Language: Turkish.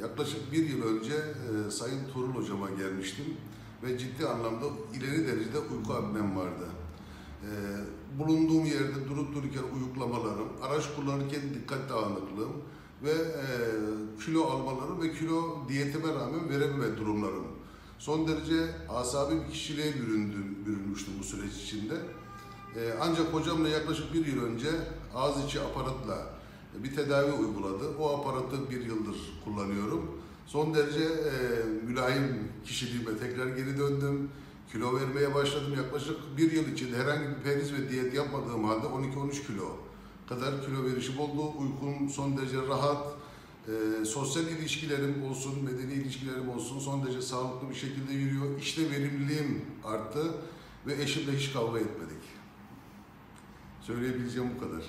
Yaklaşık bir yıl önce Sayın Tuğrul Hocama gelmiştim ve ciddi anlamda ileri derecede uyku apnem vardı. Bulunduğum yerde durup dururken uyuklamalarım, araç kullanırken dikkat dağınıklığım ve kilo almalarım ve kilo diyetime rağmen verememe durumlarım. Son derece asabi bir kişiliğe bürünmüştüm bu süreç içinde. Ancak hocamla yaklaşık bir yıl önce ağız içi aparatla bir tedavi uyguladı. O aparatı bir yıldır kullanıyorum. Son derece mülayim kişiliğime tekrar geri döndüm. Kilo vermeye başladım. Yaklaşık bir yıl içinde herhangi bir periz ve diyet yapmadığım halde 12-13 kilo kadar kilo verişim oldu. Uykum son derece rahat. Sosyal ilişkilerim olsun, medeni ilişkilerim olsun son derece sağlıklı bir şekilde yürüyor. İşte verimliliğim arttı ve eşimle hiç kavga etmedik. Söyleyebileceğim bu kadar.